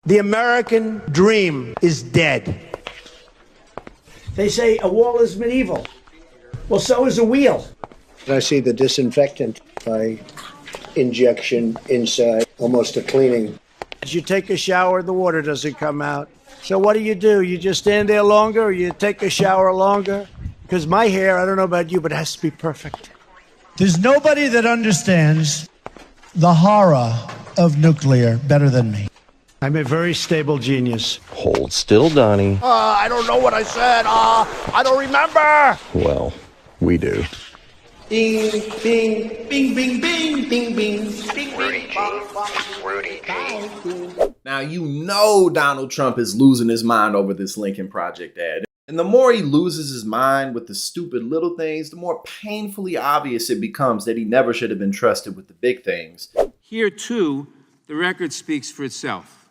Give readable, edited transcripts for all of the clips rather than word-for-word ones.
The American dream is dead. They say a wall is medieval. Well, so is a wheel. I see the disinfectant by injection inside, almost a cleaning. As you take a shower, the water doesn't come out. So what do? You just stand there longer, or you take a shower longer? Because my hair, I don't know about you, but it has to be perfect. There's nobody that understands the horror of nuclear better than me. I'm a very stable genius. Hold still, Donnie. I don't know what I said. I don't remember. Well, we do. Ding, bing, bing, bing, bing, bing, bing. Rudy G. Now, you know Donald Trump is losing his mind over this Lincoln Project ad. And the more he loses his mind with the stupid little things, the more painfully obvious it becomes that he never should have been trusted with the big things. Here, too, the record speaks for itself.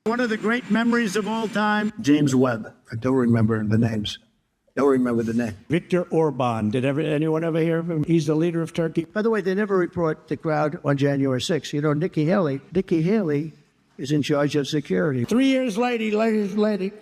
One of the great memories of all time. James Webb. I don't remember the names. Don't remember the name. Viktor Orban. Did anyone ever hear of him? He's the leader of Turkey. By the way, they never report the crowd on January 6th. You know, Nikki Haley is in charge of security. 3 years later,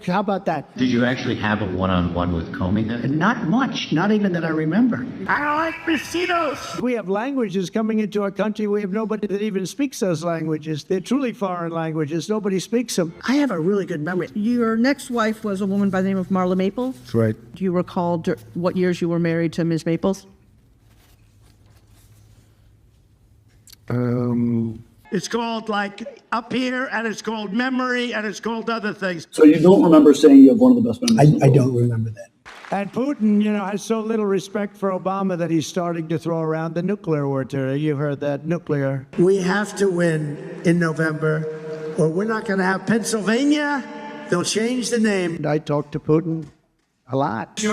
how about that? Did you actually have a one-on-one with Comey then? Not much, not even that I remember. I like mosquitoes. We have languages coming into our country. We have nobody that even speaks those languages. They're truly foreign languages. Nobody speaks them. I have a really good memory. Your next wife was a woman by the name of Marla Maples. That's right. Do you recall what years you were married to Ms. Maples? It's called like Up Here, and it's called Memory, and it's called other things. So you don't remember saying you have one of the best memories? I don't remember that. And Putin, has so little respect for Obama that he's starting to throw around the nuclear word. You've heard that, nuclear. We have to win in November, or we're not going to have Pennsylvania. They'll change the name. I talked to Putin a lot. Did you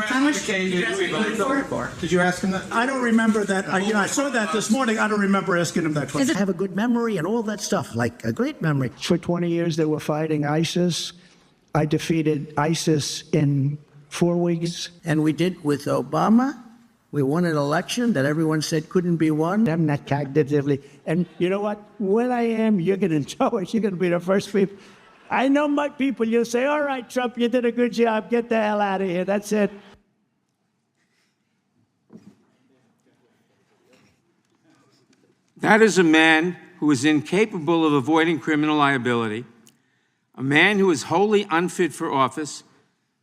ask him that? I don't remember that. I saw that this morning. I don't remember asking him that question. I have a good memory and all that stuff, like a great memory. For 20 years, they were fighting ISIS. I defeated ISIS in 4 weeks. And we did with Obama. We won an election that everyone said couldn't be won. I'm not cognitively. And you know what? When I am, you're going to know it. You're going to be the first people. I know my people. You'll say, all right, Trump, you did a good job. Get the hell out of here. That's it. That is a man who is incapable of avoiding criminal liability, a man who is wholly unfit for office,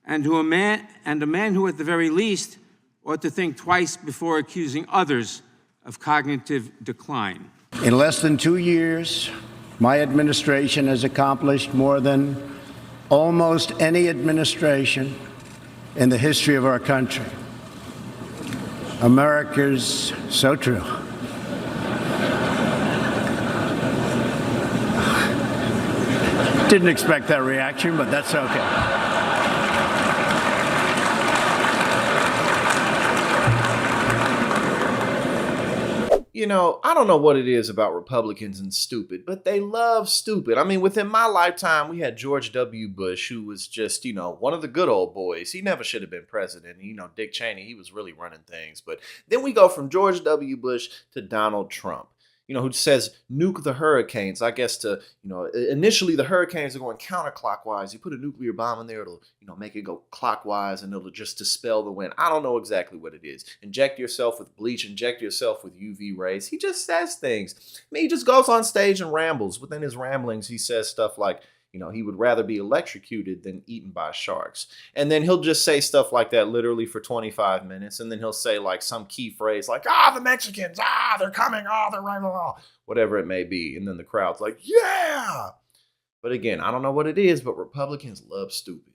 and a man who, at the very least, ought to think twice before accusing others of cognitive decline. In less than 2 years, my administration has accomplished more than almost any administration in the history of our country. America's so true. Didn't expect that reaction, but that's okay. I don't know what it is about Republicans and stupid, but they love stupid. I mean, within my lifetime, we had George W. Bush, who was just, one of the good old boys. He never should have been president. Dick Cheney, he was really running things. But then we go from George W. Bush to Donald Trump, who says nuke the hurricanes. I guess initially the hurricanes are going counterclockwise. You put a nuclear bomb in there, it'll, make it go clockwise and it'll just dispel the wind. I don't know exactly what it is. Inject yourself with bleach, inject yourself with UV rays. He just says things. I mean, he just goes on stage and rambles. Within his ramblings, he says stuff like, he would rather be electrocuted than eaten by sharks. And then he'll just say stuff like that literally for 25 minutes. And then he'll say like some key phrase like, the Mexicans, they're coming, they're right, whatever it may be. And then the crowd's like, yeah. But again, I don't know what it is, but Republicans love stupid.